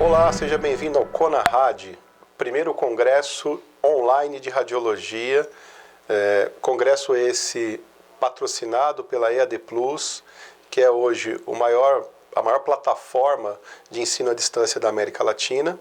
Olá, seja bem-vindo ao CONARAD, primeiro congresso online de radiologia. Congresso esse patrocinado pela EAD Plus, que é hoje a maior plataforma de ensino à distância da América Latina.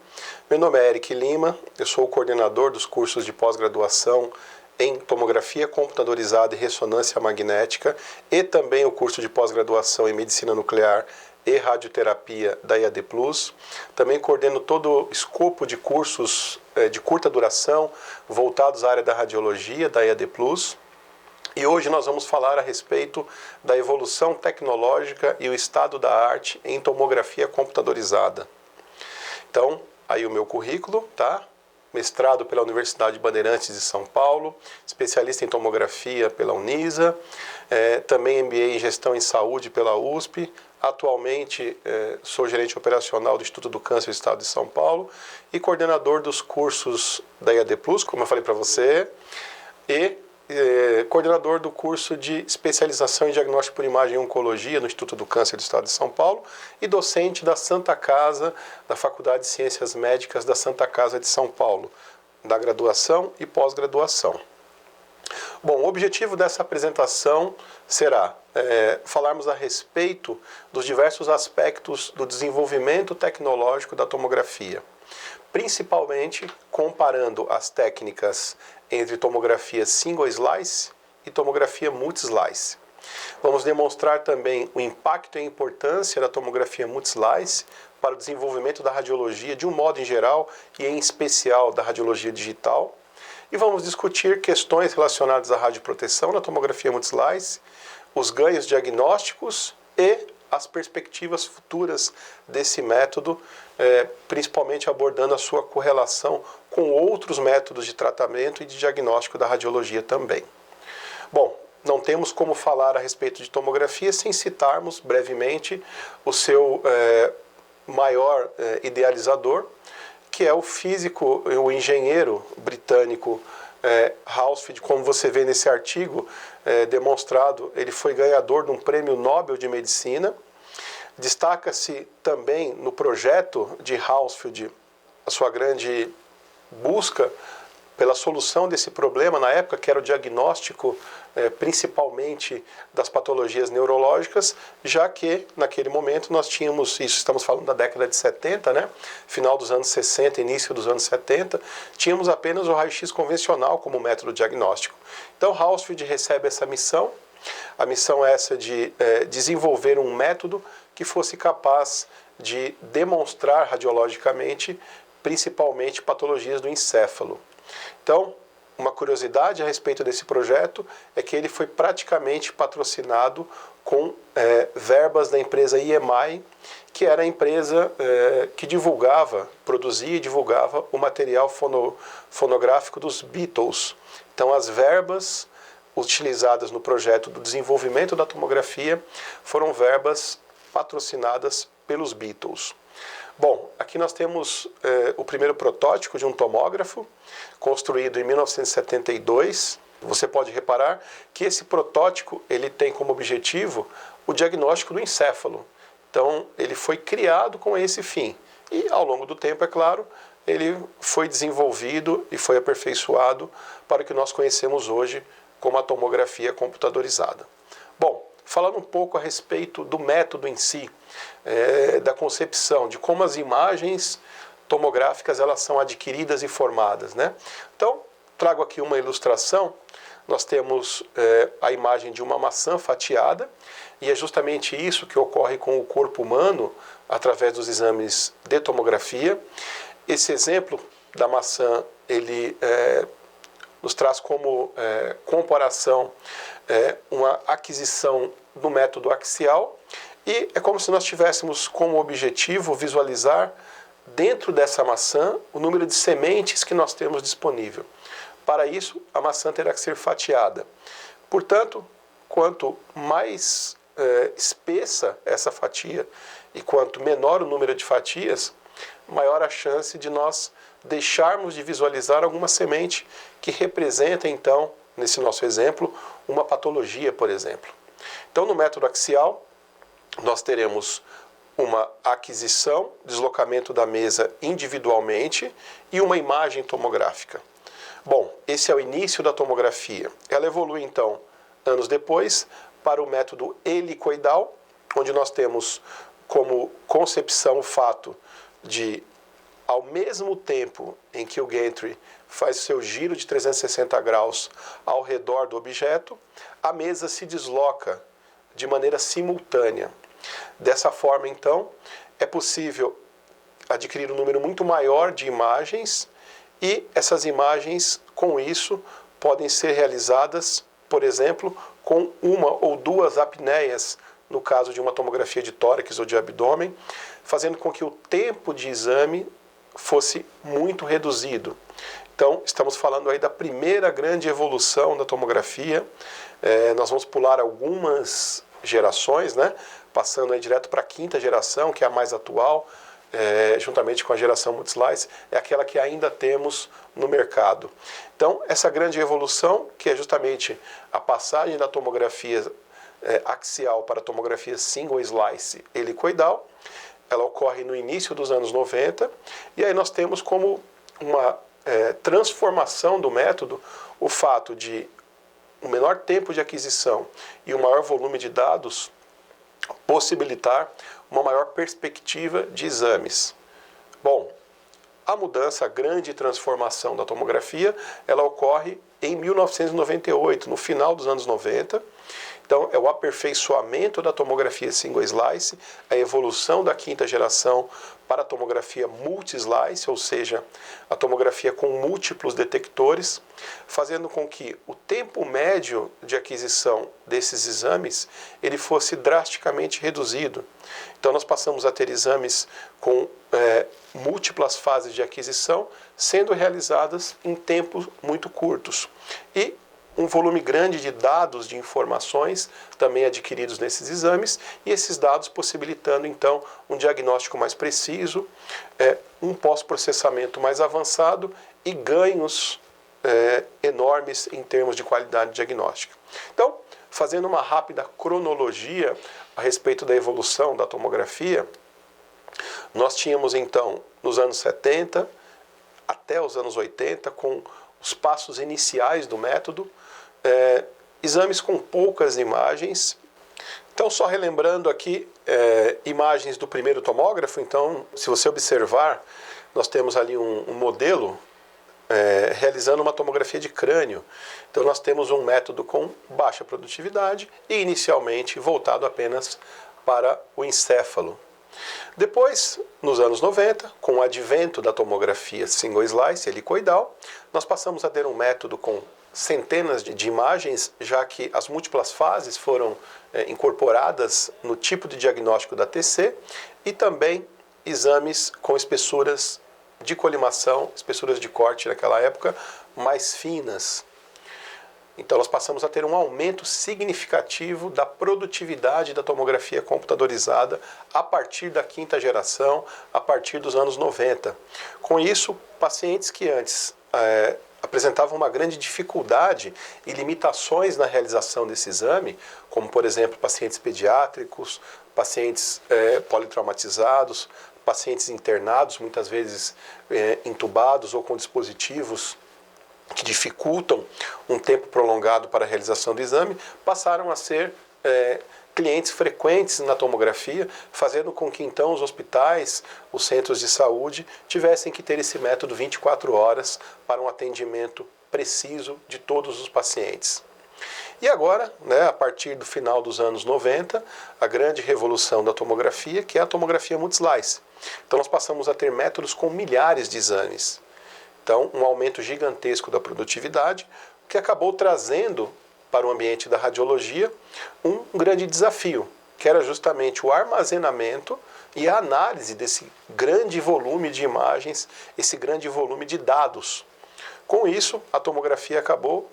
Meu nome é Eric Lima, eu sou o coordenador dos cursos de pós-graduação em tomografia computadorizada e ressonância magnética e também o curso de pós-graduação em medicina nuclear e radioterapia da EAD Plus. Também coordeno todo o escopo de cursos de curta duração voltados à área da radiologia da EAD Plus. E hoje nós vamos falar a respeito da evolução tecnológica e o estado da arte em tomografia computadorizada. Então, aí o meu currículo, tá? Mestrado pela Universidade Bandeirantes de São Paulo, especialista em tomografia pela Unisa, também MBA em Gestão em Saúde pela USP. Atualmente sou gerente operacional do Instituto do Câncer do Estado de São Paulo e coordenador dos cursos da EAD Plus, como eu falei para você, e coordenador do curso de especialização em diagnóstico por imagem e oncologia no Instituto do Câncer do Estado de São Paulo e docente da Santa Casa, da Faculdade de Ciências Médicas da Santa Casa de São Paulo, da graduação e pós-graduação. Bom, o objetivo dessa apresentação será falarmos a respeito dos diversos aspectos do desenvolvimento tecnológico da tomografia, principalmente comparando as técnicas entre tomografia single slice e tomografia multi-slice. Vamos demonstrar também o impacto e a importância da tomografia multi-slice para o desenvolvimento da radiologia de um modo em geral e em especial da radiologia digital. E vamos discutir questões relacionadas à radioproteção na tomografia multi-slice, os ganhos diagnósticos e as perspectivas futuras desse método, principalmente abordando a sua correlação com outros métodos de tratamento e de diagnóstico da radiologia também. Bom, não temos como falar a respeito de tomografia sem citarmos brevemente o seu maior idealizador, que é o físico, o engenheiro britânico Hounsfield. Como você vê nesse artigo demonstrado, ele foi ganhador de um prêmio Nobel de Medicina. Destaca-se também no projeto de Hounsfield a sua grande busca pela solução desse problema na época, que era o diagnóstico principalmente das patologias neurológicas, já que naquele momento nós tínhamos, isso estamos falando da década de 70, né? Final dos anos 60, início dos anos 70, tínhamos apenas o raio-x convencional como método diagnóstico. Então Hounsfield recebe essa missão, a missão é essa de desenvolver um método que fosse capaz de demonstrar radiologicamente, principalmente patologias do encéfalo. Então, uma curiosidade a respeito desse projeto é que ele foi praticamente patrocinado com verbas da empresa EMI, que era a empresa que produzia e divulgava o material fonográfico dos Beatles. Então, as verbas utilizadas no projeto do desenvolvimento da tomografia foram verbas patrocinadas pelos Beatles. Bom, aqui nós temos o primeiro protótipo de um tomógrafo, construído em 1972. Você pode reparar que esse protótipo ele tem como objetivo o diagnóstico do encéfalo. Então, ele foi criado com esse fim. E, ao longo do tempo, é claro, ele foi desenvolvido e foi aperfeiçoado para o que nós conhecemos hoje como a tomografia computadorizada. Bom, falando um pouco a respeito do método em si, da concepção, de como as imagens tomográficas elas são adquiridas e formadas, né? Então, trago aqui uma ilustração. Nós temos a imagem de uma maçã fatiada, e é justamente isso que ocorre com o corpo humano através dos exames de tomografia. Esse exemplo da maçã, ele nos traz como comparação uma aquisição do método axial, e é como se nós tivéssemos como objetivo visualizar dentro dessa maçã o número de sementes que nós temos disponível. Para isso, a maçã terá que ser fatiada. Portanto, quanto mais espessa essa fatia e quanto menor o número de fatias, maior a chance de nós deixarmos de visualizar alguma semente que representa, então, nesse nosso exemplo, uma patologia, por exemplo. Então, no método axial, nós teremos uma aquisição, deslocamento da mesa individualmente e uma imagem tomográfica. Bom, esse é o início da tomografia. Ela evolui, então, anos depois, para o método helicoidal, onde nós temos como concepção o fato de, ao mesmo tempo em que o gantry faz seu giro de 360 graus ao redor do objeto, a mesa se desloca de maneira simultânea. Dessa forma, então, é possível adquirir um número muito maior de imagens e essas imagens, com isso, podem ser realizadas, por exemplo, com uma ou duas apneias, no caso de uma tomografia de tórax ou de abdômen, fazendo com que o tempo de exame fosse muito reduzido. Então, estamos falando aí da primeira grande evolução da tomografia. Nós vamos pular algumas gerações, né? Passando aí direto para a quinta geração, que é a mais atual, juntamente com a geração multislice, é aquela que ainda temos no mercado. Então, essa grande evolução, que é justamente a passagem da tomografia axial para a tomografia single slice helicoidal, ela ocorre no início dos anos 90, e aí nós temos como uma transformação do método o fato de um menor tempo de aquisição e um maior volume de dados possibilitar uma maior perspectiva de exames. Bom, a mudança, a grande transformação da tomografia, ela ocorre em 1998, no final dos anos 90. Então, é o aperfeiçoamento da tomografia single slice, a evolução da quinta geração para a tomografia multi-slice, ou seja, a tomografia com múltiplos detectores, fazendo com que o tempo médio de aquisição desses exames ele fosse drasticamente reduzido. Então, nós passamos a ter exames com múltiplas fases de aquisição sendo realizadas em tempos muito curtos. E um volume grande de dados, de informações também adquiridos nesses exames, e esses dados possibilitando então um diagnóstico mais preciso, um pós-processamento mais avançado e ganhos enormes em termos de qualidade diagnóstica. Então, fazendo uma rápida cronologia a respeito da evolução da tomografia, nós tínhamos então nos anos 70 até os anos 80, com os passos iniciais do método, exames com poucas imagens. Então, só relembrando aqui, imagens do primeiro tomógrafo. Então, se você observar, nós temos ali um modelo realizando uma tomografia de crânio. Então, nós temos um método com baixa produtividade e inicialmente voltado apenas para o encéfalo. Depois, nos anos 90, com o advento da tomografia single slice helicoidal, nós passamos a ter um método com centenas de imagens, já que as múltiplas fases foram incorporadas no tipo de diagnóstico da TC, e também exames com espessuras de colimação, espessuras de corte naquela época, mais finas. Então nós passamos a ter um aumento significativo da produtividade da tomografia computadorizada a partir da quinta geração, a partir dos anos 90. Com isso, pacientes que antes apresentavam uma grande dificuldade e limitações na realização desse exame, como por exemplo pacientes pediátricos, pacientes politraumatizados, pacientes internados, muitas vezes intubados ou com dispositivos que dificultam um tempo prolongado para a realização do exame, passaram a ser clientes frequentes na tomografia, fazendo com que então os hospitais, os centros de saúde, tivessem que ter esse método 24 horas para um atendimento preciso de todos os pacientes. E agora, a partir do final dos anos 90, a grande revolução da tomografia, que é a tomografia multislice. Então nós passamos a ter métodos com milhares de exames. Então, um aumento gigantesco da produtividade, que acabou trazendo para o ambiente da radiologia um grande desafio, que era justamente o armazenamento e a análise desse grande volume de imagens, esse grande volume de dados. Com isso, a tomografia acabou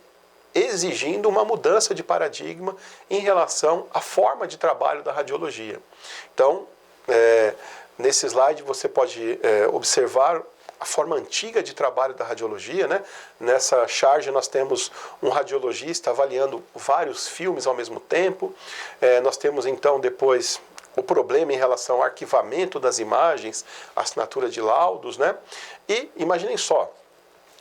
exigindo uma mudança de paradigma em relação à forma de trabalho da radiologia. Então, nesse slide você pode observar a forma antiga de trabalho da radiologia, né? Nessa charge nós temos um radiologista avaliando vários filmes ao mesmo tempo. Nós temos então depois o problema em relação ao arquivamento das imagens, assinatura de laudos, né? E imaginem só,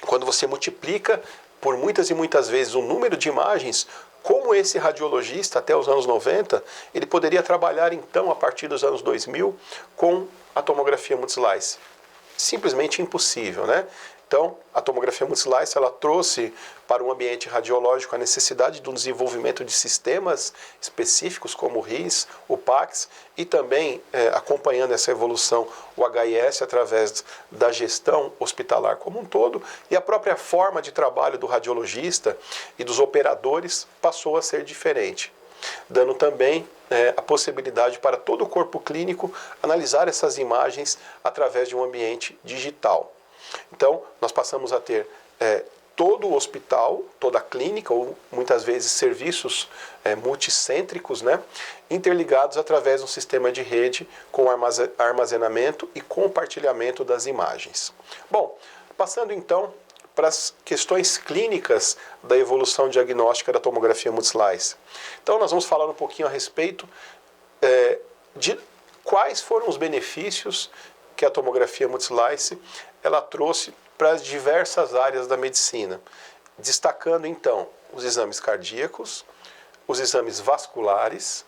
quando você multiplica por muitas e muitas vezes o número de imagens, como esse radiologista até os anos 90, ele poderia trabalhar então a partir dos anos 2000 com a tomografia multislice? Simplesmente impossível, né? Então, a tomografia multislice ela trouxe para o ambiente radiológico a necessidade do desenvolvimento de sistemas específicos como o RIS, o PACS e também, acompanhando essa evolução, o HIS através da gestão hospitalar como um todo, e a própria forma de trabalho do radiologista e dos operadores passou a ser diferente, dando também a possibilidade para todo o corpo clínico analisar essas imagens através de um ambiente digital. Então, nós passamos a ter todo o hospital, toda a clínica, ou muitas vezes serviços multicêntricos, né, interligados através de um sistema de rede com armazenamento e compartilhamento das imagens. Bom, passando então para as questões clínicas da evolução diagnóstica da tomografia multislice. Então, nós vamos falar um pouquinho a respeito de quais foram os benefícios que a tomografia multislice ela trouxe para as diversas áreas da medicina, destacando então os exames cardíacos, os exames vasculares,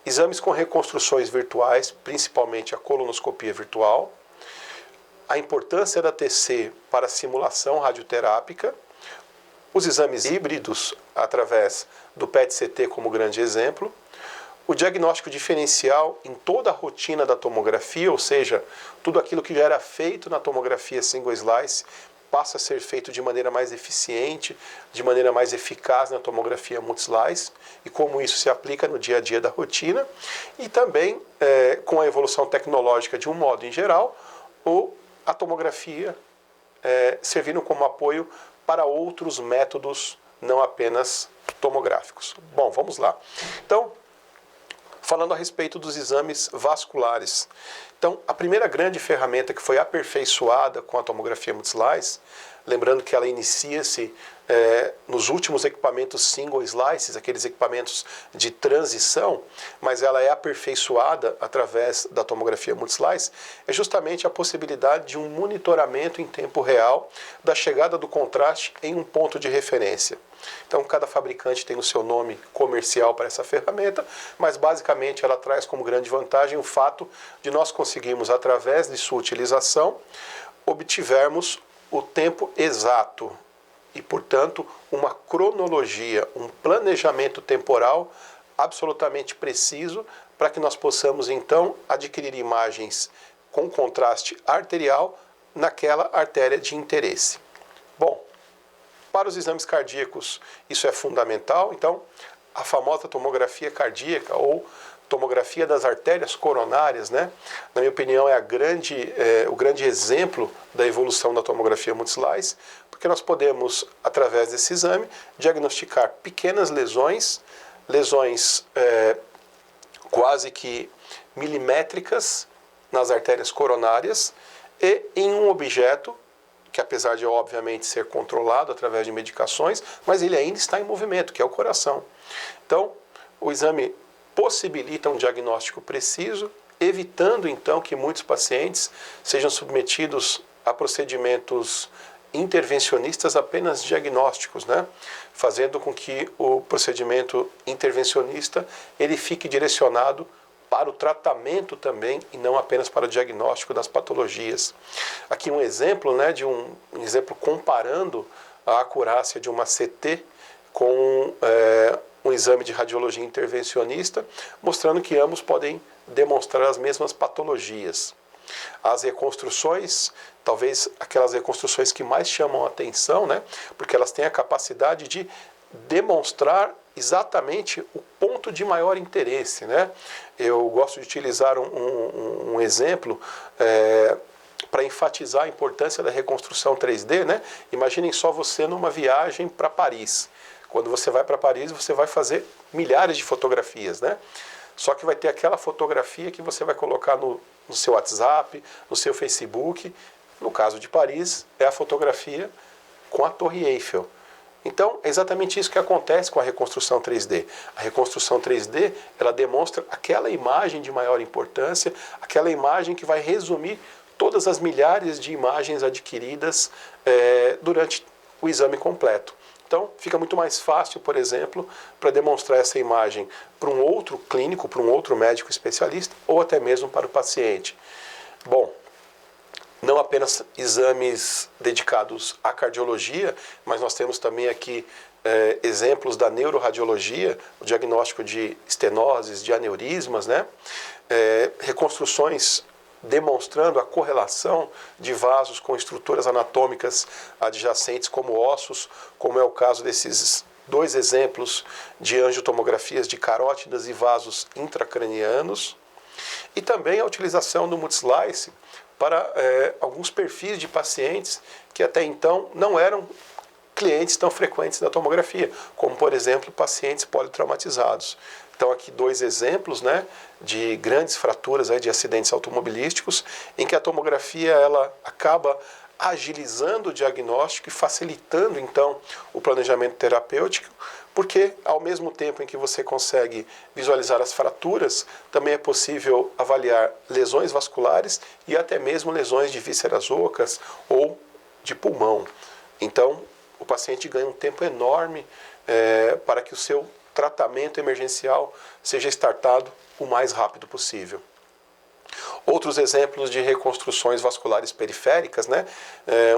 exames com reconstruções virtuais, principalmente a colonoscopia virtual, a importância da TC para a simulação radioterápica, os exames híbridos através do PET-CT como grande exemplo, o diagnóstico diferencial em toda a rotina da tomografia, ou seja, tudo aquilo que já era feito na tomografia single slice passa a ser feito de maneira mais eficiente, de maneira mais eficaz na tomografia multislice, e como isso se aplica no dia a dia da rotina, e também com a evolução tecnológica de um modo em geral, ou a tomografia servindo como apoio para outros métodos, não apenas tomográficos. Bom, vamos lá. Então, falando a respeito dos exames vasculares. Então, a primeira grande ferramenta que foi aperfeiçoada com a tomografia multislice, lembrando que ela inicia-se nos últimos equipamentos single slices, aqueles equipamentos de transição, mas ela é aperfeiçoada através da tomografia multislice, é justamente a possibilidade de um monitoramento em tempo real da chegada do contraste em um ponto de referência. Então, cada fabricante tem o seu nome comercial para essa ferramenta, mas basicamente ela traz como grande vantagem o fato de nós conseguirmos, através de sua utilização, obtivermos o tempo exato e, portanto, uma cronologia, um planejamento temporal absolutamente preciso para que nós possamos, então, adquirir imagens com contraste arterial naquela artéria de interesse. Bom, para os exames cardíacos, isso é fundamental. Então, a famosa tomografia cardíaca ou tomografia das artérias coronárias, né? Na minha opinião, é o grande exemplo da evolução da tomografia multislice, porque nós podemos, através desse exame, diagnosticar pequenas lesões quase que milimétricas nas artérias coronárias e em um objeto que, apesar de obviamente ser controlado através de medicações, mas ele ainda está em movimento, que é o coração. Então, o exame possibilita um diagnóstico preciso, evitando então que muitos pacientes sejam submetidos a procedimentos intervencionistas apenas diagnósticos, né? Fazendo com que o procedimento intervencionista ele fique direcionado para o tratamento também e não apenas para o diagnóstico das patologias. Aqui um exemplo, né, um exemplo comparando a acurácia de uma CT com um exame de radiologia intervencionista, mostrando que ambos podem demonstrar as mesmas patologias. As reconstruções, talvez aquelas reconstruções que mais chamam a atenção, né, porque elas têm a capacidade de demonstrar exatamente o ponto de maior interesse, né? Eu gosto de utilizar um exemplo para enfatizar a importância da reconstrução 3D, né? Imaginem só você numa viagem para Paris. Quando você vai para Paris, você vai fazer milhares de fotografias, né? Só que vai ter aquela fotografia que você vai colocar no seu WhatsApp, no seu Facebook. No caso de Paris, é a fotografia com a Torre Eiffel. Então, é exatamente isso que acontece com a reconstrução 3D. A reconstrução 3D, ela demonstra aquela imagem de maior importância, aquela imagem que vai resumir todas as milhares de imagens adquiridas durante o exame completo. Então, fica muito mais fácil, por exemplo, para demonstrar essa imagem para um outro clínico, para um outro médico especialista, ou até mesmo para o paciente. Bom, não apenas exames dedicados à cardiologia, mas nós temos também aqui exemplos da neuroradiologia, o diagnóstico de estenoses, de aneurismas, né? Reconstruções demonstrando a correlação de vasos com estruturas anatômicas adjacentes como ossos, como é o caso desses dois exemplos de angiotomografias de carótidas e vasos intracranianos. E também a utilização do multislice para alguns perfis de pacientes que até então não eram clientes tão frequentes da tomografia, como, por exemplo, pacientes politraumatizados. Então, aqui dois exemplos, né, de grandes fraturas de acidentes automobilísticos, em que a tomografia ela acaba agilizando o diagnóstico e facilitando, então, o planejamento terapêutico, porque, ao mesmo tempo em que você consegue visualizar as fraturas, também é possível avaliar lesões vasculares e até mesmo lesões de vísceras ocas ou de pulmão. Então, o paciente ganha um tempo enorme para que o seu tratamento emergencial seja startado o mais rápido possível. Outros exemplos de reconstruções vasculares periféricas, né?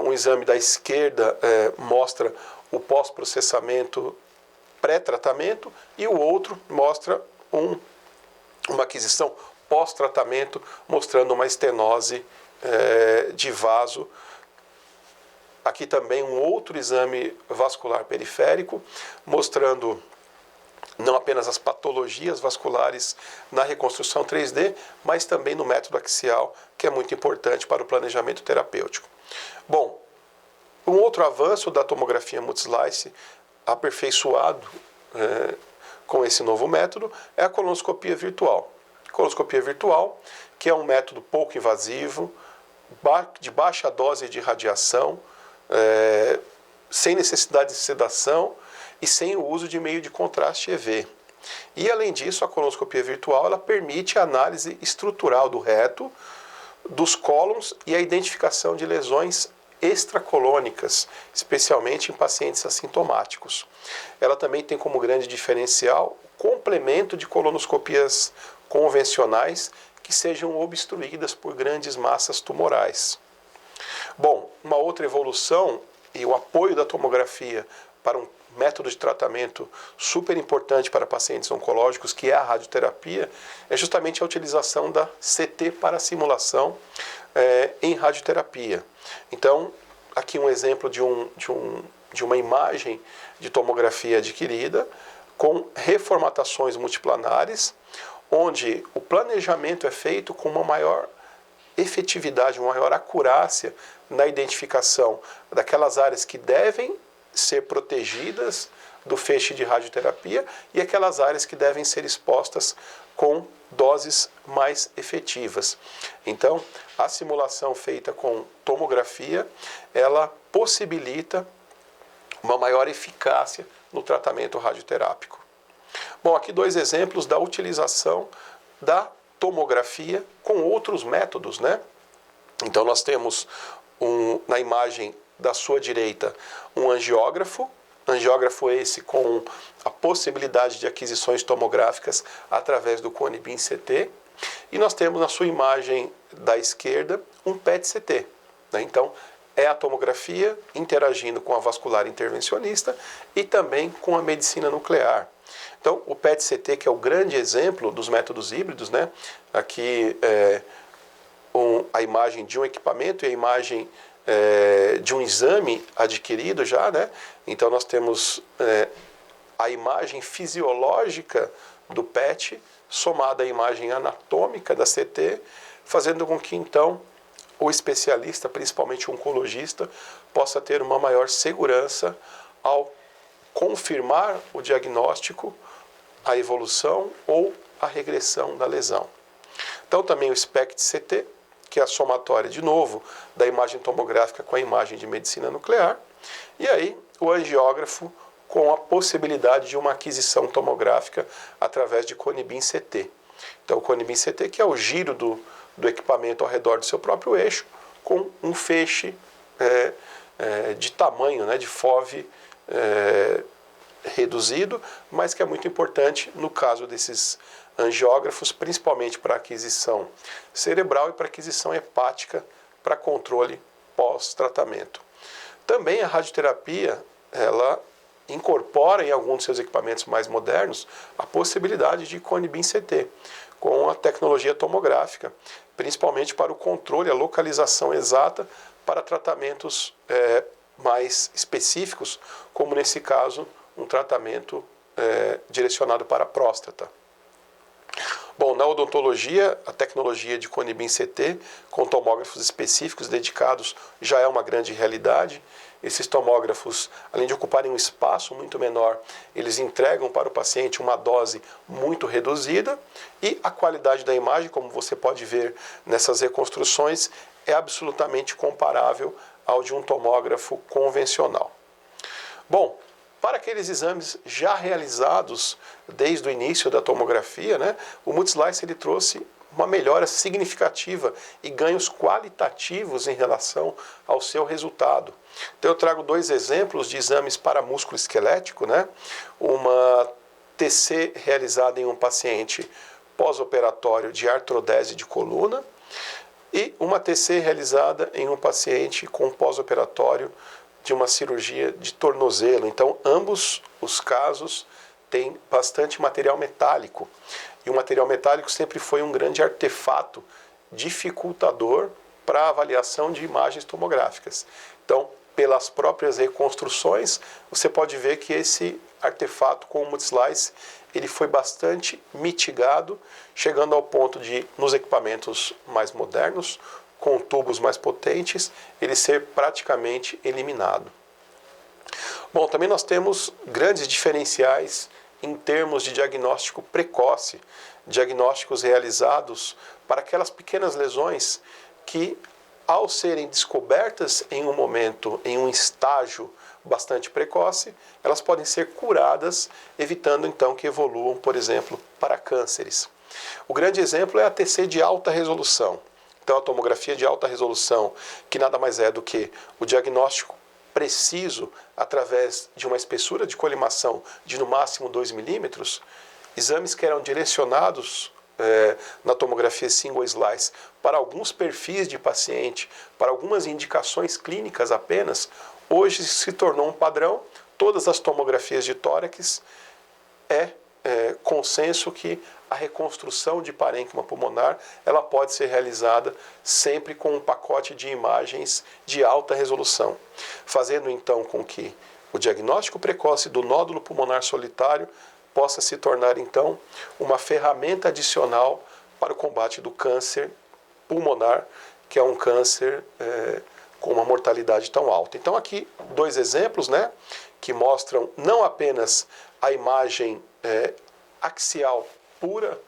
Um exame da esquerda mostra o pós-processamento pré-tratamento e o outro mostra uma aquisição pós-tratamento, mostrando uma estenose de vaso. Aqui também um outro exame vascular periférico, mostrando não apenas as patologias vasculares na reconstrução 3D, mas também no método axial, que é muito importante para o planejamento terapêutico. Bom, um outro avanço da tomografia multislice, aperfeiçoado com esse novo método, é a colonoscopia virtual. Colonoscopia virtual, que é um método pouco invasivo, de baixa dose de radiação, sem necessidade de sedação e sem o uso de meio de contraste EV. E, além disso, a colonoscopia virtual ela permite a análise estrutural do reto, dos cólons e a identificação de lesões extracolônicas, especialmente em pacientes assintomáticos. Ela também tem como grande diferencial o complemento de colonoscopias convencionais que sejam obstruídas por grandes massas tumorais. Bom, uma outra evolução e o apoio da tomografia para um método de tratamento super importante para pacientes oncológicos, que é a radioterapia, é justamente a utilização da CT para simulação em radioterapia. Então, aqui um exemplo de uma imagem de tomografia adquirida com reformatações multiplanares, onde o planejamento é feito com uma maior efetividade, uma maior acurácia na identificação daquelas áreas que devem ser protegidas do feixe de radioterapia e aquelas áreas que devem ser expostas com doses mais efetivas. Então, a simulação feita com tomografia, ela possibilita uma maior eficácia no tratamento radioterápico. Bom, aqui dois exemplos da utilização da tomografia com outros métodos, né? Então, nós temos na imagem da sua direita um angiógrafo esse com a possibilidade de aquisições tomográficas através do cone BIM CT, e nós temos na sua imagem da esquerda um PET-CT, né? Então, é a tomografia interagindo com a vascular intervencionista e também com a medicina nuclear. Então, o PET-CT, que é o grande exemplo dos métodos híbridos, né? Aqui a imagem de um equipamento e a imagem de um exame adquirido já, né? Então nós temos a imagem fisiológica do PET somada à imagem anatômica da CT, fazendo com que então o especialista, principalmente o oncologista, possa ter uma maior segurança ao confirmar o diagnóstico, a evolução ou a regressão da lesão. Então também o SPECT-CT, que é a somatória, de novo, da imagem tomográfica com a imagem de medicina nuclear. E aí o angiógrafo com a possibilidade de uma aquisição tomográfica através de Cone-Beam-CT. Então, o Cone-Beam-CT, que é o giro do equipamento ao redor do seu próprio eixo, com um feixe de tamanho, né, de FOV reduzido, mas que é muito importante no caso desses angiógrafos, principalmente para aquisição cerebral e para aquisição hepática, para controle pós-tratamento. Também a radioterapia, ela incorpora em alguns dos seus equipamentos mais modernos a possibilidade de Cone-Beam-CT, com a tecnologia tomográfica, principalmente para o controle, a localização exata para tratamentos mais específicos, como nesse caso um tratamento direcionado para a próstata. Bom, na odontologia, a tecnologia de Cone-Beam-CT com tomógrafos específicos dedicados já é uma grande realidade. Esses tomógrafos, além de ocuparem um espaço muito menor, eles entregam para o paciente uma dose muito reduzida e a qualidade da imagem, como você pode ver nessas reconstruções, é absolutamente comparável ao de um tomógrafo convencional. Bom, para aqueles exames já realizados desde o início da tomografia, né, o Multislice ele trouxe uma melhora significativa e ganhos qualitativos em relação ao seu resultado. Então eu trago dois exemplos de exames para músculo esquelético, né? Uma TC realizada em um paciente pós-operatório de artrodese de coluna e uma TC realizada em um paciente com pós-operatório de uma cirurgia de tornozelo. Então, ambos os casos têm bastante material metálico. E o material metálico sempre foi um grande artefato dificultador para a avaliação de imagens tomográficas. Então, pelas próprias reconstruções, você pode ver que esse artefato com o Multislice ele foi bastante mitigado, chegando ao ponto de, nos equipamentos mais modernos, com tubos mais potentes, ele ser praticamente eliminado. Bom, também nós temos grandes diferenciais em termos de diagnóstico precoce, diagnósticos realizados para aquelas pequenas lesões que, ao serem descobertas em um momento, em um estágio bastante precoce, elas podem ser curadas, evitando então que evoluam, por exemplo, para cânceres. O grande exemplo é a TC de alta resolução. Então, a tomografia de alta resolução, que nada mais é do que o diagnóstico preciso através de uma espessura de colimação de no máximo 2 milímetros, exames que eram direcionados na tomografia single slice para alguns perfis de paciente, para algumas indicações clínicas apenas, hoje se tornou um padrão. Todas as tomografias de tórax consenso que a reconstrução de parênquima pulmonar ela pode ser realizada sempre com um pacote de imagens de alta resolução, fazendo então com que o diagnóstico precoce do nódulo pulmonar solitário possa se tornar então uma ferramenta adicional para o combate do câncer pulmonar, que é um câncer com uma mortalidade tão alta. Então aqui dois exemplos, né, que mostram não apenas a imagem axial pura,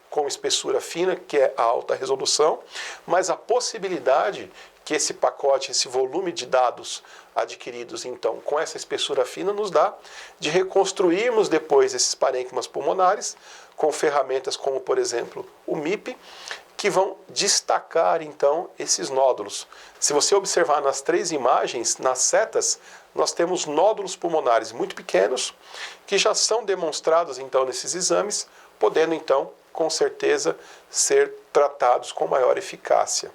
com espessura fina, que é a alta resolução, mas a possibilidade que esse pacote, esse volume de dados adquiridos, então, com essa espessura fina, nos dá de reconstruirmos depois esses parênquimas pulmonares com ferramentas como, por exemplo, o MIP, que vão destacar, então, esses nódulos. Se você observar nas três imagens, nas setas, nós temos nódulos pulmonares muito pequenos, que já são demonstrados, então, nesses exames, podendo, então, com certeza, ser tratados com maior eficácia.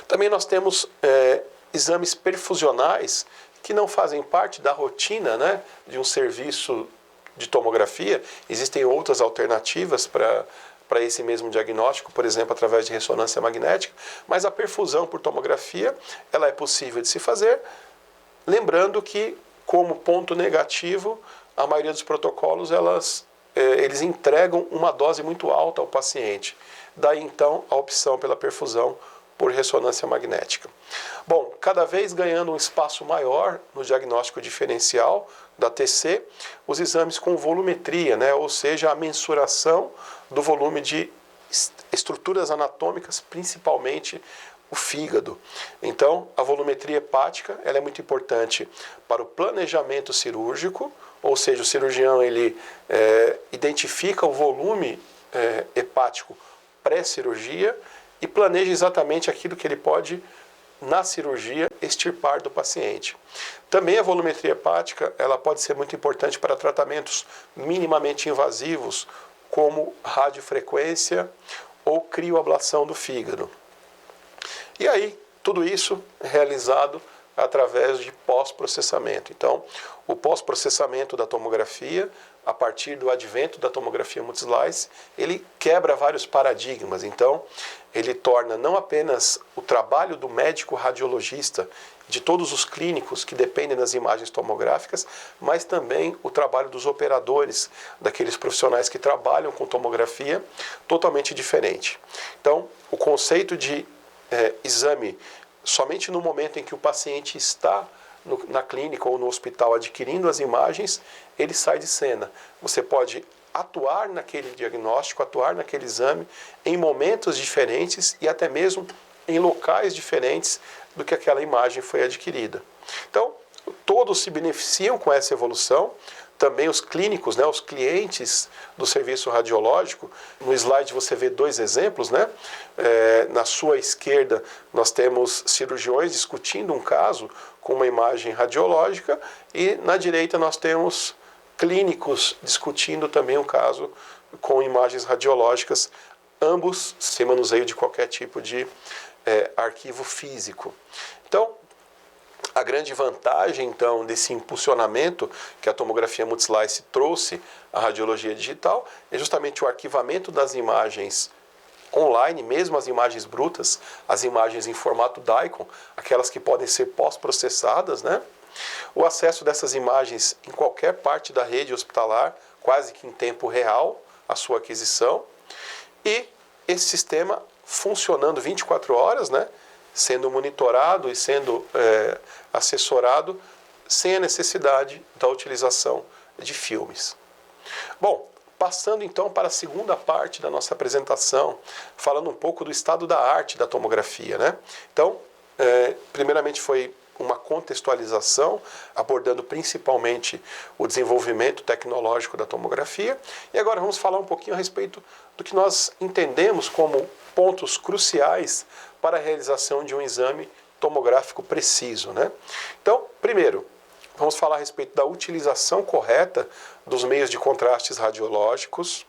Também nós temos exames perfusionais que não fazem parte da rotina, né, de um serviço de tomografia. Existem outras alternativas para esse mesmo diagnóstico, por exemplo, através de ressonância magnética, mas a perfusão por tomografia ela é possível de se fazer, lembrando que, como ponto negativo, a maioria dos protocolos eles entregam uma dose muito alta ao paciente. Daí, então, a opção pela perfusão por ressonância magnética. Bom, cada vez ganhando um espaço maior no diagnóstico diferencial da TC, os exames com volumetria, né, ou seja, a mensuração do volume de estruturas anatômicas, principalmente o fígado. Então, a volumetria hepática ela é muito importante para o planejamento cirúrgico, ou seja, o cirurgião ele identifica o volume hepático pré-cirurgia e planeja exatamente aquilo que ele pode, na cirurgia, extirpar do paciente. Também a volumetria hepática ela pode ser muito importante para tratamentos minimamente invasivos, como radiofrequência ou crioablação do fígado. E aí, tudo isso é realizado através de pós-processamento. Então, o pós-processamento da tomografia, a partir do advento da tomografia multislice, ele quebra vários paradigmas. Então, ele torna não apenas o trabalho do médico radiologista, de todos os clínicos que dependem das imagens tomográficas, mas também o trabalho dos operadores, daqueles profissionais que trabalham com tomografia, totalmente diferente. Então, o conceito de exame somente no momento em que o paciente está na clínica ou no hospital adquirindo as imagens, ele sai de cena. Você pode atuar naquele diagnóstico, atuar naquele exame em momentos diferentes e até mesmo em locais diferentes do que aquela imagem foi adquirida. Então, todos se beneficiam com essa evolução. Também os clínicos, os clientes do serviço radiológico. No slide você vê dois exemplos, na sua esquerda nós temos cirurgiões discutindo um caso com uma imagem radiológica e na direita nós temos clínicos discutindo também um caso com imagens radiológicas, ambos sem manuseio de qualquer tipo de arquivo físico. Então, a grande vantagem, então, desse impulsionamento que a tomografia multislice trouxe à radiologia digital é justamente o arquivamento das imagens online, mesmo as imagens brutas, as imagens em formato DICOM, aquelas que podem ser pós-processadas, o acesso dessas imagens em qualquer parte da rede hospitalar, quase que em tempo real, a sua aquisição, e esse sistema funcionando 24 horas, sendo monitorado e sendo assessorado sem a necessidade da utilização de filmes. Bom, passando então para a segunda parte da nossa apresentação, falando um pouco do estado da arte da tomografia. Então, primeiramente foi uma contextualização, abordando principalmente o desenvolvimento tecnológico da tomografia, e agora vamos falar um pouquinho a respeito do que nós entendemos como pontos cruciais para a realização de um exame tomográfico preciso. Então, primeiro, vamos falar a respeito da utilização correta dos meios de contrastes radiológicos,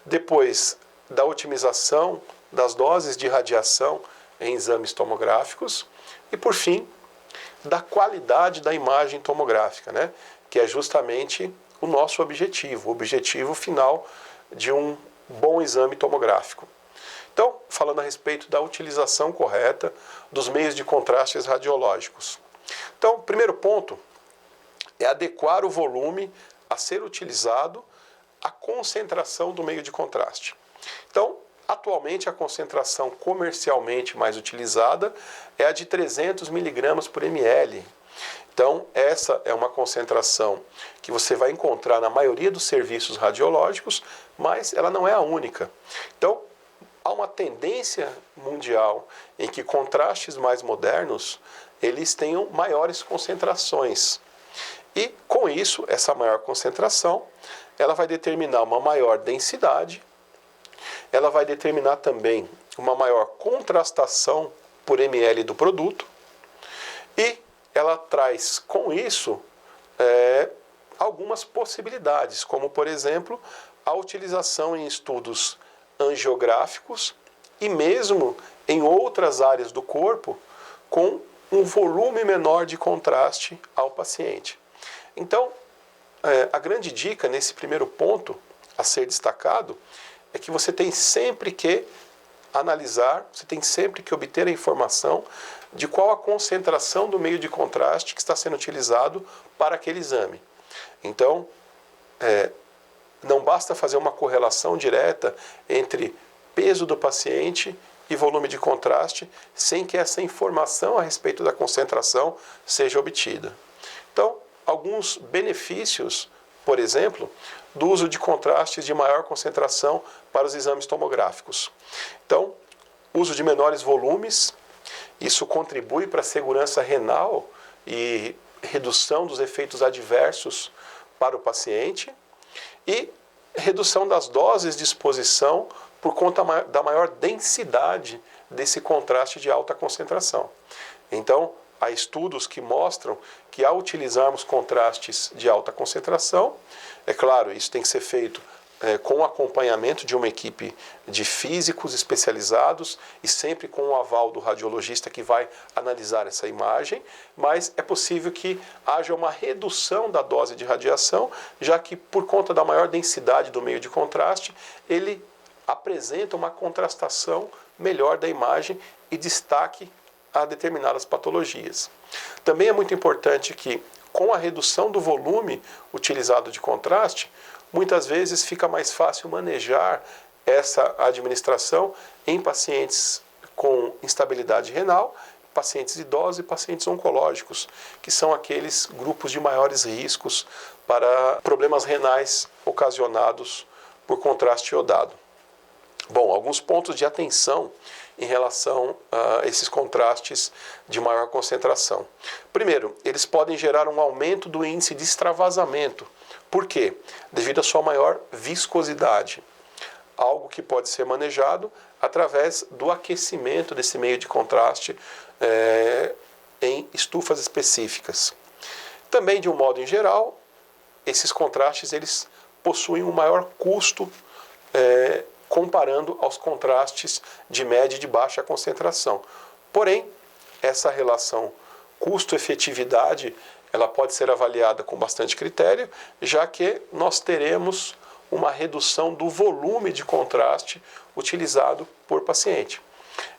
depois da otimização das doses de radiação em exames tomográficos e, por fim, da qualidade da imagem tomográfica, que é justamente o nosso objetivo, o objetivo final de um bom exame tomográfico. Então, falando a respeito da utilização correta dos meios de contrastes radiológicos. Então, o primeiro ponto é adequar o volume a ser utilizado à concentração do meio de contraste. Então, atualmente a concentração comercialmente mais utilizada é a de 300 mg por ml. Então, essa é uma concentração que você vai encontrar na maioria dos serviços radiológicos, mas ela não é a única. Então, há uma tendência mundial em que contrastes mais modernos, eles tenham maiores concentrações. E, com isso, essa maior concentração, ela vai determinar uma maior densidade, ela vai determinar também uma maior contrastação por ml do produto, e ela traz, com isso, algumas possibilidades, como, por exemplo, a utilização em estudos angiográficos e mesmo em outras áreas do corpo com um volume menor de contraste ao paciente. Então, a grande dica nesse primeiro ponto a ser destacado é que você tem sempre que analisar, você tem sempre que obter a informação de qual a concentração do meio de contraste que está sendo utilizado para aquele exame. Então, não basta fazer uma correlação direta entre peso do paciente e volume de contraste sem que essa informação a respeito da concentração seja obtida. Então, alguns benefícios, por exemplo, do uso de contrastes de maior concentração para os exames tomográficos. Então, uso de menores volumes, Isso contribui para a segurança renal e redução dos efeitos adversos para o paciente e redução das doses de exposição por conta da maior densidade desse contraste de alta concentração. Então, há estudos que mostram que ao utilizarmos contrastes de alta concentração, é claro, isso tem que ser feito com o acompanhamento de uma equipe de físicos especializados e sempre com o aval do radiologista que vai analisar essa imagem, mas é possível que haja uma redução da dose de radiação, já que por conta da maior densidade do meio de contraste, ele apresenta uma contrastação melhor da imagem e destaque a determinadas patologias. Também é muito importante que, com a redução do volume utilizado de contraste, muitas vezes fica mais fácil manejar essa administração em pacientes com instabilidade renal, pacientes idosos e pacientes oncológicos, que são aqueles grupos de maiores riscos para problemas renais ocasionados por contraste iodado. Bom, alguns pontos de atenção em relação a esses contrastes de maior concentração. Primeiro, eles podem gerar um aumento do índice de extravasamento. Por quê? Devido à sua maior viscosidade. Algo que pode ser manejado através do aquecimento desse meio de contraste em estufas específicas. Também, de um modo em geral, esses contrastes eles possuem um maior custo comparando aos contrastes de média e de baixa concentração. Porém, essa relação custo-efetividade ela pode ser avaliada com bastante critério, já que nós teremos uma redução do volume de contraste utilizado por paciente.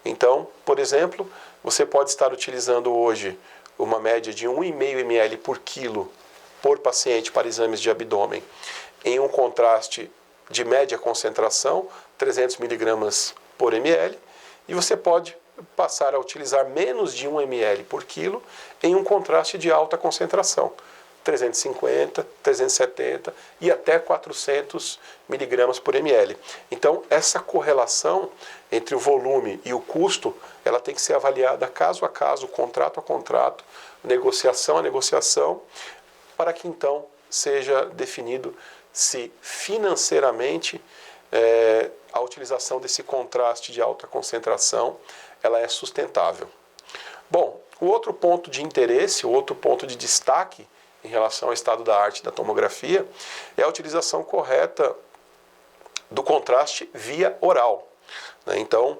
Então, por exemplo, você pode estar utilizando hoje uma média de 1,5 ml por quilo por paciente para exames de abdômen em um contraste de média concentração, 300 mg por ml, e você pode passar a utilizar menos de 1 ml por quilo em um contraste de alta concentração, 350, 370 e até 400 mg por ml. Então, essa correlação entre o volume e o custo, ela tem que ser avaliada caso a caso, contrato a contrato, negociação a negociação, para que então seja definido se financeiramente a utilização desse contraste de alta concentração ela é sustentável. Bom, o outro ponto de interesse, o outro ponto de destaque em relação ao estado da arte da tomografia é a utilização correta do contraste via oral. Então,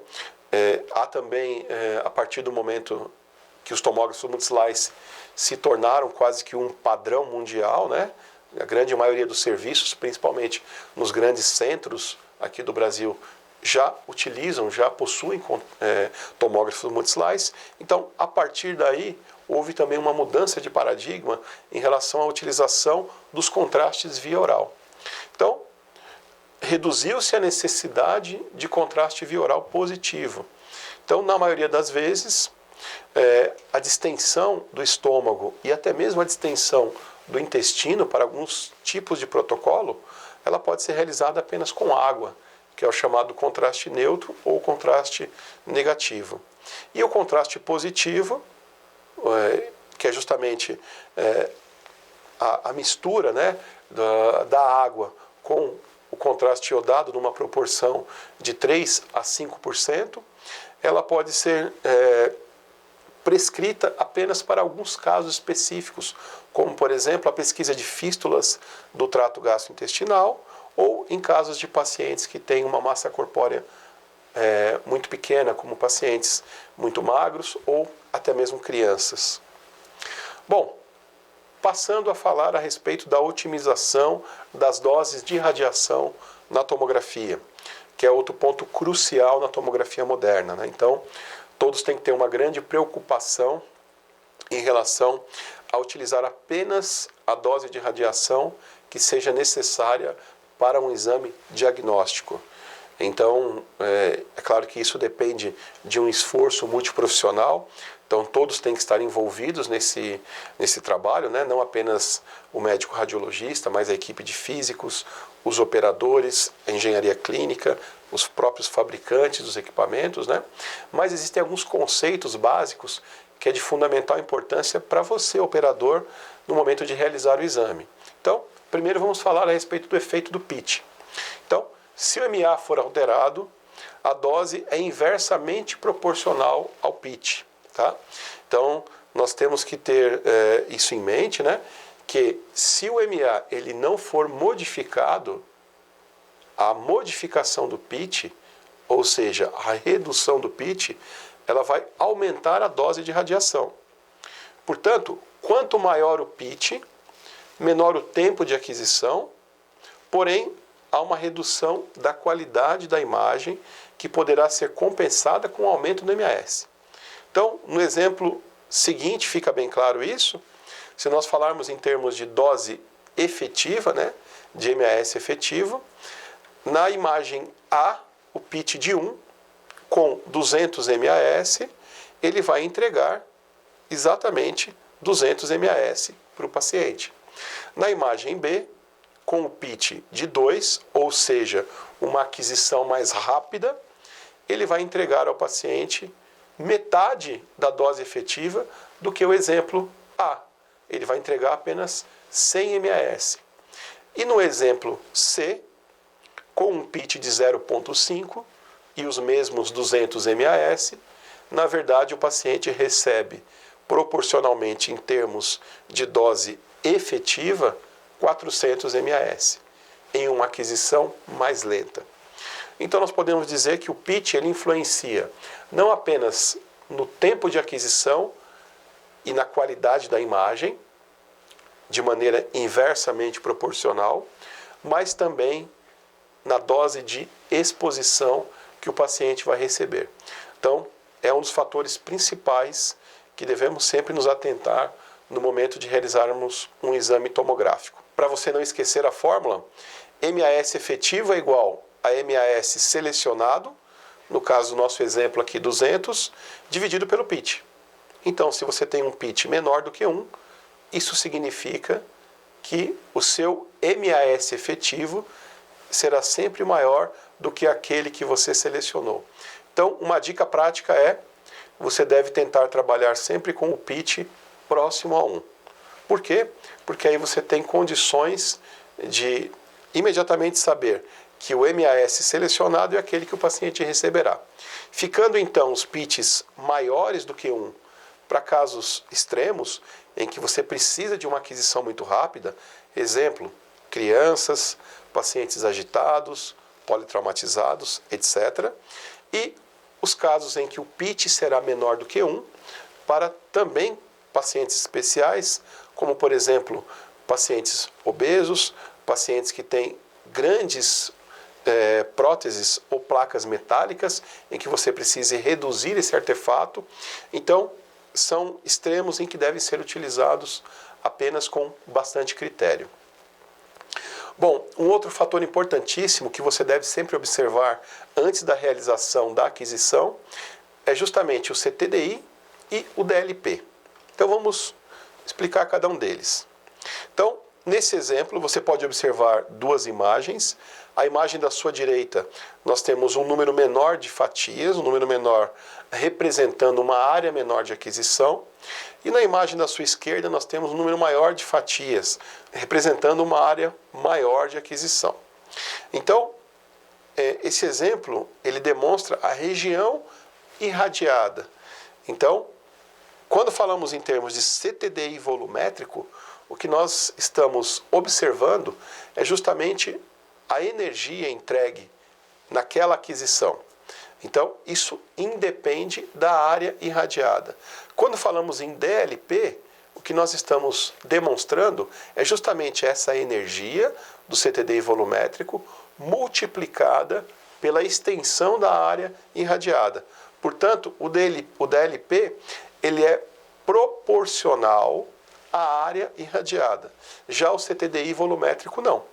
há também, a partir do momento que os tomógrafos multi-slice se tornaram quase que um padrão mundial, né? A grande maioria dos serviços, principalmente nos grandes centros aqui do Brasil, já utilizam, já possuem tomógrafos multi-slice. Então, a partir daí, houve também uma mudança de paradigma em relação à utilização dos contrastes via oral. Então, reduziu-se a necessidade de contraste via oral positivo. Então, na maioria das vezes, a distensão do estômago e até mesmo a distensão do intestino para alguns tipos de protocolo, ela pode ser realizada apenas com água, que é o chamado contraste neutro ou contraste negativo. E o contraste positivo, que é justamente a mistura, né, da água com o contraste iodado numa proporção de 3 a 5%, ela pode ser prescrita apenas para alguns casos específicos, como, por exemplo, a pesquisa de fístulas do trato gastrointestinal ou em casos de pacientes que têm uma massa corpórea muito pequena, como pacientes muito magros ou até mesmo crianças. Bom, passando a falar a respeito da otimização das doses de radiação na tomografia, que é outro ponto crucial na tomografia moderna, né? Então, todos têm que ter uma grande preocupação em relação a utilizar apenas a dose de radiação que seja necessária para um exame diagnóstico. Então, é claro que isso depende de um esforço multiprofissional, então todos têm que estar envolvidos nesse trabalho, né? Não apenas o médico radiologista, mas a equipe de físicos, os operadores, a engenharia clínica, os próprios fabricantes dos equipamentos, né? Mas existem alguns conceitos básicos que é de fundamental importância para você, operador, no momento de realizar o exame. Então, primeiro vamos falar a respeito do efeito do pitch. Então, se o MA for alterado, a dose é inversamente proporcional ao pitch. Tá? Então, nós temos que ter isso em mente, né? Que se o MA ele não for modificado, a modificação do pitch, ou seja, a redução do pitch, ela vai aumentar a dose de radiação. Portanto, quanto maior o pitch, menor o tempo de aquisição, porém, há uma redução da qualidade da imagem que poderá ser compensada com o aumento do MAS. Então, no exemplo seguinte, fica bem claro isso. Se nós falarmos em termos de dose efetiva, né, de MAS efetivo, na imagem A, o pitch de 1, com 200 MAS, ele vai entregar exatamente 200 MAS para o paciente. Na imagem B, com o pitch de 2, ou seja, uma aquisição mais rápida, ele vai entregar ao paciente metade da dose efetiva do que o exemplo A. Ele vai entregar apenas 100 MAS. E no exemplo C, com um pitch de 0,5 e os mesmos 200 MAS, na verdade o paciente recebe proporcionalmente em termos de dose efetiva 400 MAS, em uma aquisição mais lenta. Então nós podemos dizer que o pitch ele influencia não apenas no tempo de aquisição e na qualidade da imagem, de maneira inversamente proporcional, mas também na dose de exposição que o paciente vai receber. Então, é um dos fatores principais que devemos sempre nos atentar no momento de realizarmos um exame tomográfico. Para você não esquecer a fórmula, MAS efetivo é igual a MAS selecionado, no caso do nosso exemplo aqui 200, dividido pelo pitch. Então, se você tem um pitch menor do que 1, isso significa que o seu MAS efetivo será sempre maior do que aquele que você selecionou. Então, uma dica prática é, você deve tentar trabalhar sempre com o pitch próximo a 1. Por quê? Porque aí você tem condições de imediatamente saber que o MAS selecionado é aquele que o paciente receberá. Ficando então os pitches maiores do que 1 para casos extremos, em que você precisa de uma aquisição muito rápida, exemplo, crianças, pacientes agitados, politraumatizados, etc. E os casos em que o pitch será menor do que 1, para também pacientes especiais, como por exemplo, pacientes obesos, pacientes que têm grandes próteses ou placas metálicas, em que você precise reduzir esse artefato. Então, são extremos em que devem ser utilizados apenas com bastante critério. Bom, um outro fator importantíssimo que você deve sempre observar antes da realização da aquisição é justamente o CTDI e o DLP. Então vamos explicar cada um deles. Então, nesse exemplo, você pode observar duas imagens. A imagem da sua direita, nós temos um número menor de fatias, um número menor representando uma área menor de aquisição. E na imagem da sua esquerda, nós temos um número maior de fatias, representando uma área maior de aquisição. Então, esse exemplo, ele demonstra a região irradiada. Então, quando falamos em termos de CTDI volumétrico, o que nós estamos observando é justamente a energia entregue naquela aquisição. Então, isso independe da área irradiada. Quando falamos em DLP, o que nós estamos demonstrando é justamente essa energia do CTDI volumétrico multiplicada pela extensão da área irradiada. Portanto, o DLP ele é proporcional à área irradiada. Já o CTDI volumétrico não.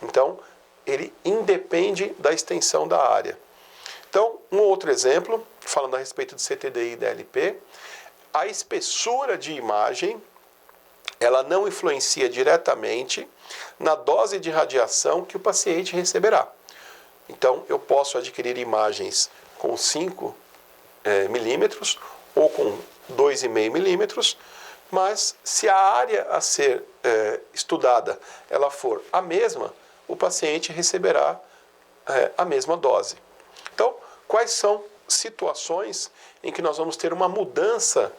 Então, ele independe da extensão da área. Então, um outro exemplo, falando a respeito de CTDI e DLP, a espessura de imagem, ela não influencia diretamente na dose de radiação que o paciente receberá. Então, eu posso adquirir imagens com 5 milímetros ou com 2,5 milímetros, mas se a área a ser estudada ela for a mesma, o paciente receberá a mesma dose. Então, quais são situações em que nós vamos ter uma mudança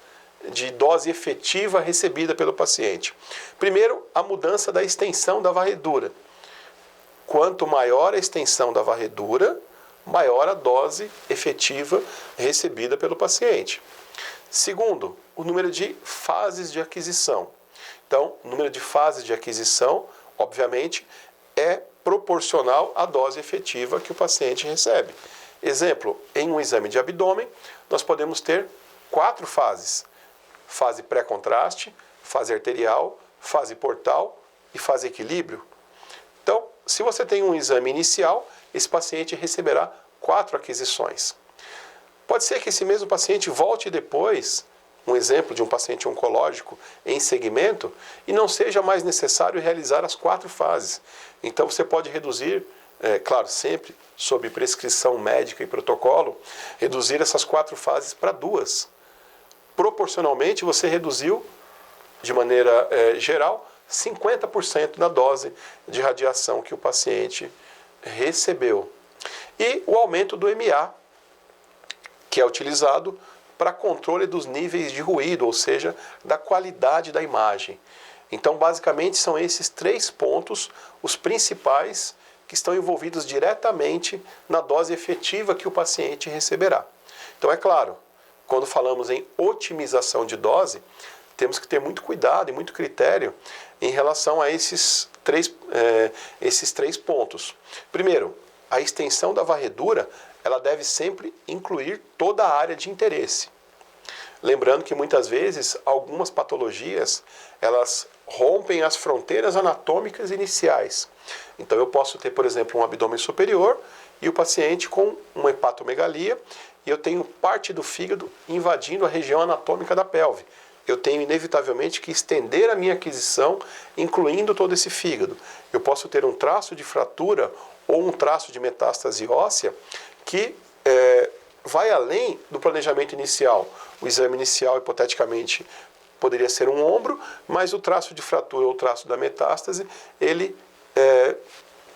de dose efetiva recebida pelo paciente? Primeiro, a mudança da extensão da varredura. Quanto maior a extensão da varredura, maior a dose efetiva recebida pelo paciente. Segundo, o número de fases de aquisição. Então, o número de fases de aquisição, obviamente, é proporcional à dose efetiva que o paciente recebe. Exemplo, em um exame de abdômen, nós podemos ter 4 fases. Fase pré-contraste, fase arterial, fase portal e fase equilíbrio. Então, se você tem um exame inicial, esse paciente receberá 4 aquisições. Pode ser que esse mesmo paciente volte depois, um exemplo de um paciente oncológico em segmento, e não seja mais necessário realizar as 4 fases. Então você pode reduzir, claro, sempre sob prescrição médica e protocolo, reduzir essas 4 fases para 2. Proporcionalmente você reduziu, de maneira geral, 50% da dose de radiação que o paciente recebeu. E o aumento do MA, que é utilizado para controle dos níveis de ruído, ou seja, da qualidade da imagem. Então, basicamente, são esses 3 pontos os principais que estão envolvidos diretamente na dose efetiva que o paciente receberá. Então, é claro, quando falamos em otimização de dose, temos que ter muito cuidado e muito critério em relação a esses três pontos. Primeiro, a extensão da varredura, ela deve sempre incluir toda a área de interesse. Lembrando que muitas vezes algumas patologias, elas rompem as fronteiras anatômicas iniciais. Então eu posso ter, por exemplo, um abdômen superior e o paciente com uma hepatomegalia e eu tenho parte do fígado invadindo a região anatômica da pelve. Eu tenho inevitavelmente que estender a minha aquisição, incluindo todo esse fígado. Eu posso ter um traço de fratura ou um traço de metástase óssea que vai além do planejamento inicial. O exame inicial, hipoteticamente, poderia ser um ombro, mas o traço de fratura ou o traço da metástase, ele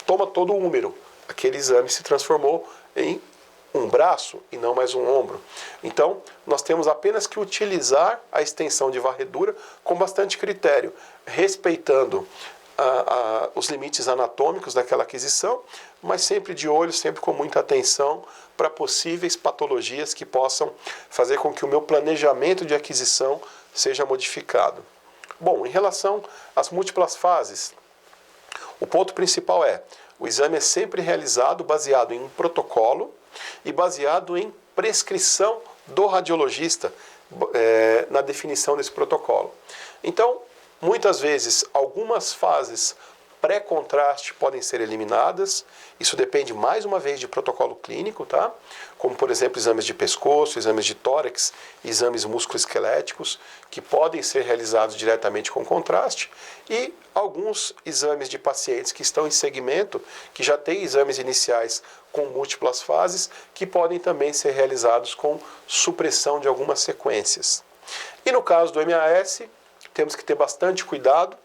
toma todo o úmero. Aquele exame se transformou em um braço e não mais um ombro. Então, nós temos apenas que utilizar a extensão de varredura com bastante critério, respeitando os limites anatômicos daquela aquisição, mas sempre de olho, sempre com muita atenção para possíveis patologias que possam fazer com que o meu planejamento de aquisição seja modificado. Bom, em relação às múltiplas fases, o ponto principal o exame é sempre realizado baseado em um protocolo e baseado em prescrição do radiologista na definição desse protocolo. Então, muitas vezes, algumas fases pré-contraste podem ser eliminadas. Isso depende, mais uma vez, de protocolo clínico, tá? Como, por exemplo, exames de pescoço, exames de tórax, exames musculoesqueléticos, que podem ser realizados diretamente com contraste, e alguns exames de pacientes que estão em segmento, que já têm exames iniciais com múltiplas fases, que podem também ser realizados com supressão de algumas sequências. E no caso do MAS, temos que ter bastante cuidado,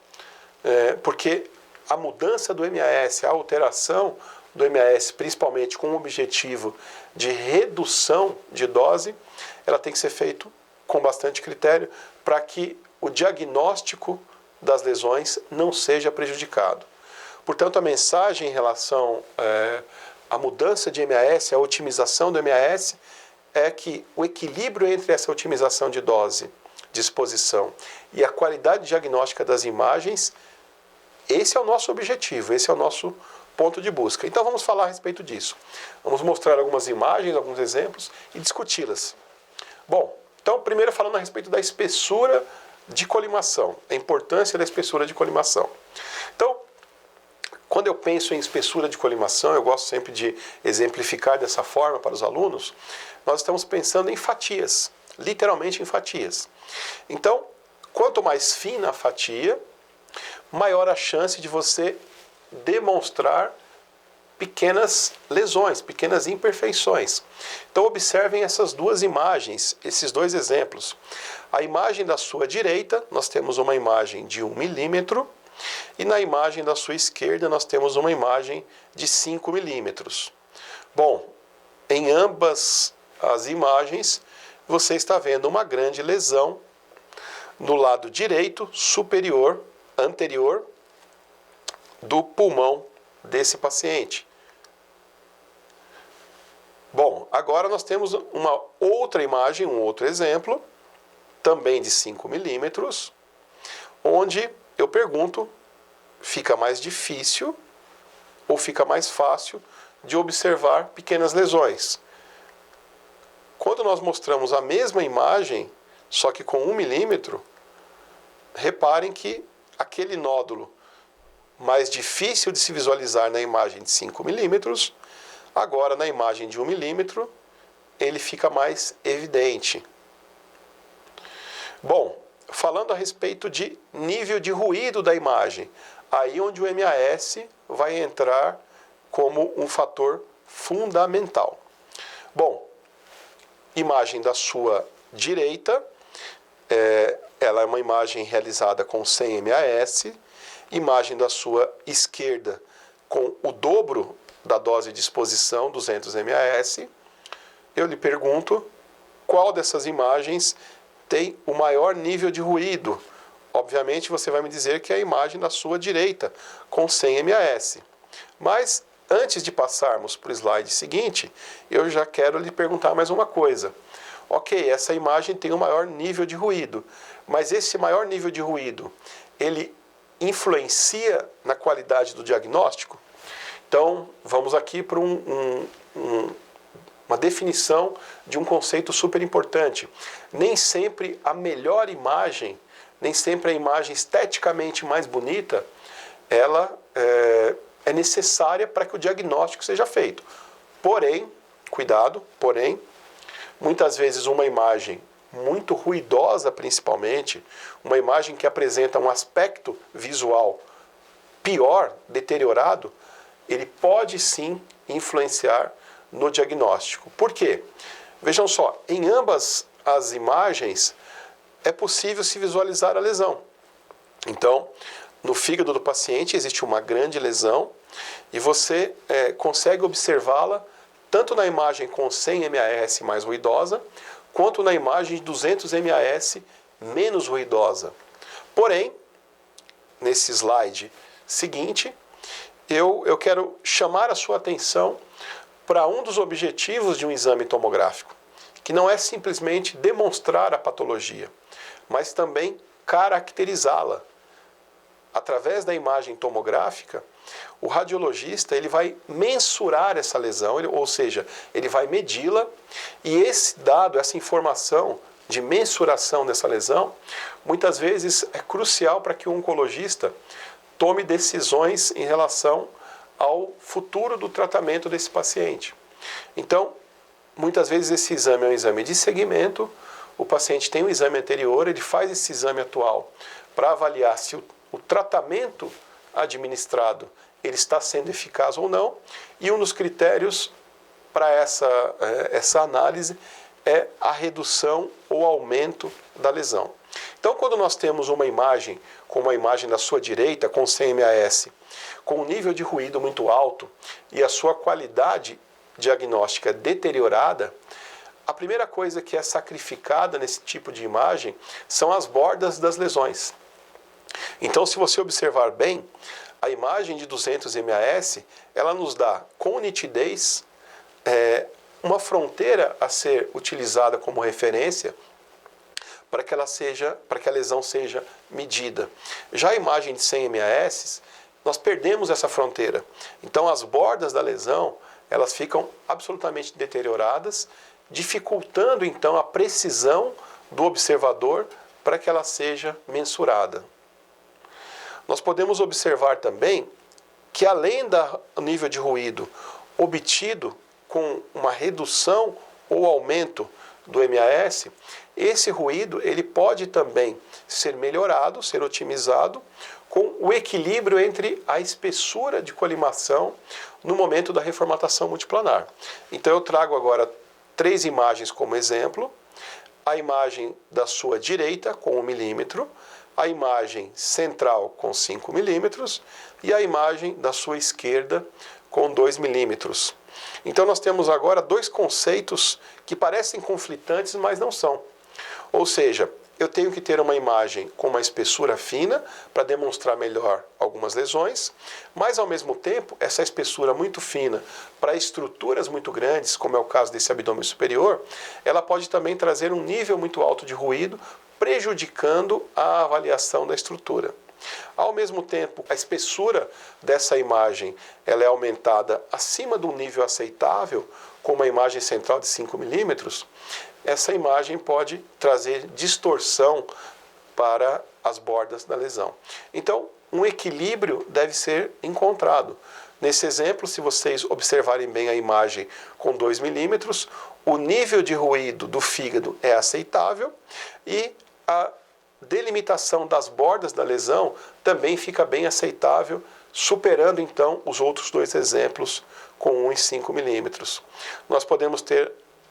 porque a mudança do MAS, a alteração do MAS, principalmente com o objetivo de redução de dose, ela tem que ser feito com bastante critério para que o diagnóstico das lesões não seja prejudicado. Portanto, a mensagem em relação à mudança de MAS, a otimização do MAS, é que o equilíbrio entre essa otimização de dose, de exposição e a qualidade diagnóstica das imagens, esse é o nosso objetivo, esse é o nosso ponto de busca. Então vamos falar a respeito disso. Vamos mostrar algumas imagens, alguns exemplos e discuti-las. Bom, então primeiro falando a respeito da espessura de colimação, a importância da espessura de colimação. Então, Quando eu penso em espessura de colimação, eu gosto sempre de exemplificar dessa forma para os alunos, nós estamos pensando em fatias, literalmente em fatias. Então, quanto mais fina a fatia, maior a chance de você demonstrar pequenas lesões, pequenas imperfeições. Então observem essas duas imagens, esses dois exemplos. A imagem da sua direita, nós temos uma imagem de 1 milímetro, e na imagem da sua esquerda nós temos uma imagem de 5 milímetros. Bom, em ambas as imagens você está vendo uma grande lesão no lado direito, superior, anterior, do pulmão desse paciente. Bom, agora nós temos uma outra imagem, um outro exemplo, também de 5 milímetros, onde eu pergunto, fica mais difícil ou fica mais fácil de observar pequenas lesões? Quando nós mostramos a mesma imagem, só que com 1 milímetro, reparem que aquele nódulo mais difícil de se visualizar na imagem de 5 milímetros, agora na imagem de 1 milímetro, ele fica mais evidente. Bom, falando a respeito de nível de ruído da imagem, aí onde o MAS vai entrar como um fator fundamental. Bom, imagem da sua direita, ela é uma imagem realizada com 100 MAS, imagem da sua esquerda com o dobro da dose de exposição, 200 MAS. Eu lhe pergunto, qual dessas imagens tem o maior nível de ruído? Obviamente você vai me dizer que é a imagem da sua direita, com 100 MAS. Mas antes de passarmos para o slide seguinte, eu já quero lhe perguntar mais uma coisa. Ok, essa imagem tem o maior nível de ruído, mas esse maior nível de ruído, ele influencia na qualidade do diagnóstico? Então, vamos aqui para uma definição de um conceito super importante. Nem sempre a melhor imagem, nem sempre a imagem esteticamente mais bonita, ela é necessária para que o diagnóstico seja feito. Porém, cuidado, porém, muitas vezes uma imagem muito ruidosa, principalmente, uma imagem que apresenta um aspecto visual pior, deteriorado, ele pode sim influenciar no diagnóstico. Por quê? Vejam só, em ambas as imagens é possível se visualizar a lesão. Então, no fígado do paciente existe uma grande lesão e você consegue observá-la tanto na imagem com 100 MAS mais ruidosa, quanto na imagem de 200 MAS menos ruidosa. Porém, nesse slide seguinte, eu quero chamar a sua atenção para um dos objetivos de um exame tomográfico, que não é simplesmente demonstrar a patologia, mas também caracterizá-la. Através da imagem tomográfica, o radiologista ele vai mensurar essa lesão, ou seja, ele vai medi-la, e esse dado, essa informação de mensuração dessa lesão, muitas vezes é crucial para que o oncologista tome decisões em relação ao futuro do tratamento desse paciente. Então, muitas vezes esse exame é um exame de segmento, o paciente tem um exame anterior, ele faz esse exame atual para avaliar se o tratamento administrado ele está sendo eficaz ou não, e um dos critérios para essa análise é a redução ou aumento da lesão. Então, quando nós temos uma imagem, como a imagem da sua direita, com 100 MAS, com um nível de ruído muito alto e a sua qualidade diagnóstica deteriorada, a primeira coisa que é sacrificada nesse tipo de imagem são as bordas das lesões. Então, se você observar bem, a imagem de 200 MAS, ela nos dá com nitidez uma fronteira a ser utilizada como referência para que a lesão seja medida. Já a imagem de 100 MAS, nós perdemos essa fronteira. Então, as bordas da lesão, elas ficam absolutamente deterioradas, dificultando então a precisão do observador para que ela seja mensurada. Nós podemos observar também que além do nível de ruído obtido com uma redução ou aumento do MAS, esse ruído ele pode também ser melhorado, ser otimizado com o equilíbrio entre a espessura de colimação no momento da reformatação multiplanar. Então eu trago agora 3 imagens como exemplo: a imagem da sua direita com 1 milímetro, a imagem central com 5 milímetros e a imagem da sua esquerda com 2 milímetros. Então nós temos agora 2 conceitos que parecem conflitantes, mas não são. Ou seja, eu tenho que ter uma imagem com uma espessura fina para demonstrar melhor algumas lesões, mas ao mesmo tempo essa espessura muito fina para estruturas muito grandes, como é o caso desse abdômen superior, ela pode também trazer um nível muito alto de ruído, prejudicando a avaliação da estrutura. Ao mesmo tempo, a espessura dessa imagem ela é aumentada acima do nível aceitável, com uma imagem central de 5 milímetros, essa imagem pode trazer distorção para as bordas da lesão. Então, um equilíbrio deve ser encontrado. Nesse exemplo, se vocês observarem bem a imagem com 2 milímetros, o nível de ruído do fígado é aceitável e a delimitação das bordas da lesão também fica bem aceitável, superando então os outros 2 exemplos com 1 e 5 milímetros. Nós podemos ter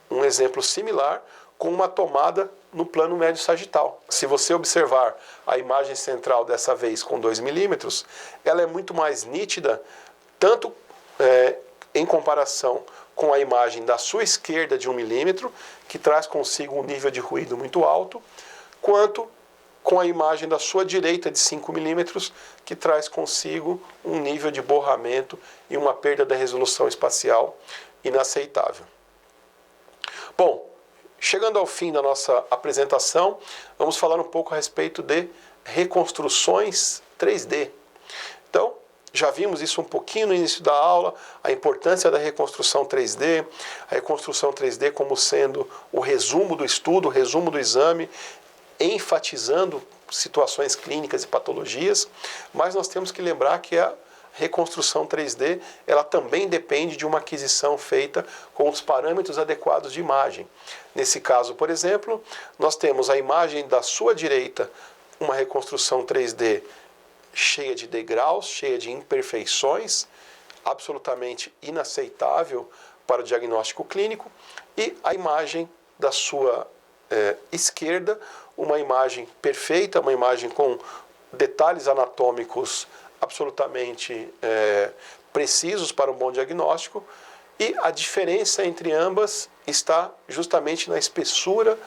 um exemplo similar com uma tomada no plano médio sagital. Se você observar a imagem central dessa vez com 2 milímetros, ela é muito mais nítida, tanto em comparação com a imagem da sua esquerda de 1 milímetro, que traz consigo um nível de ruído muito alto, quanto com a imagem da sua direita de 5 milímetros, que traz consigo um nível de borramento e uma perda da resolução espacial inaceitável. Bom, chegando ao fim da nossa apresentação, vamos falar um pouco a respeito de reconstruções 3D. Então, já vimos isso um pouquinho no início da aula, a importância da reconstrução 3D, a reconstrução 3D como sendo o resumo do estudo, o resumo do exame, enfatizando situações clínicas e patologias, mas nós temos que lembrar que a reconstrução 3D, ela também depende de uma aquisição feita com os parâmetros adequados de imagem. Nesse caso, por exemplo, nós temos a imagem da sua direita, uma reconstrução 3D cheia de degraus, cheia de imperfeições, absolutamente inaceitável para o diagnóstico clínico, e a imagem da sua esquerda, uma imagem perfeita, uma imagem com detalhes anatômicos absolutamente precisos para um bom diagnóstico, e a diferença entre ambas está justamente na espessura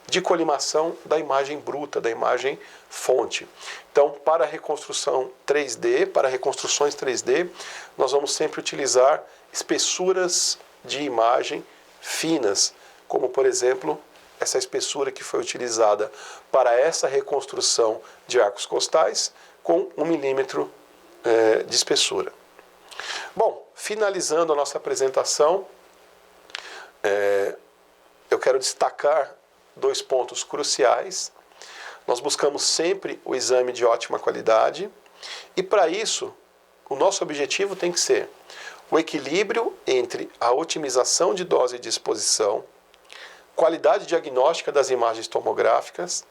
de colimação da imagem bruta, da imagem fonte. Então, para a reconstrução 3D, para reconstruções 3D, nós vamos sempre utilizar espessuras de imagem finas, como por exemplo essa espessura que foi utilizada para essa reconstrução de arcos costais, com 1 milímetro de espessura. Bom, finalizando a nossa apresentação, eu quero destacar 2 pontos cruciais. Nós buscamos sempre o exame de ótima qualidade e, para isso, o nosso objetivo tem que ser o equilíbrio entre a otimização de dose de exposição, qualidade diagnóstica das imagens tomográficas,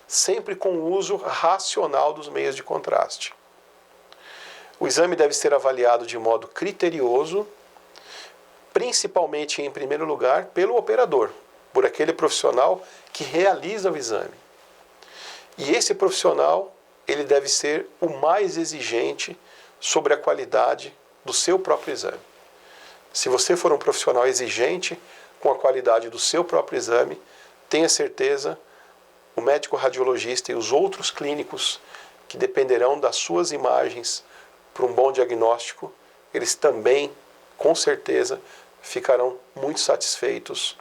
sempre com o uso racional dos meios de contraste. O exame deve ser avaliado de modo criterioso, principalmente, em primeiro lugar, pelo operador, por aquele profissional que realiza o exame. E esse profissional, ele deve ser o mais exigente sobre a qualidade do seu próprio exame. Se você for um profissional exigente com a qualidade do seu próprio exame, tenha certeza, o médico radiologista e os outros clínicos que dependerão das suas imagens para um bom diagnóstico, eles também, com certeza, ficarão muito satisfeitos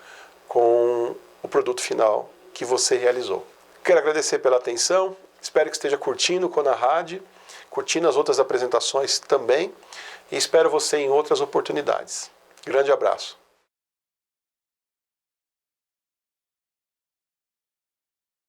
com o produto final que você realizou. Quero agradecer pela atenção, espero que esteja curtindo o CONARAD, curtindo as outras apresentações também, e espero você em outras oportunidades. Grande abraço.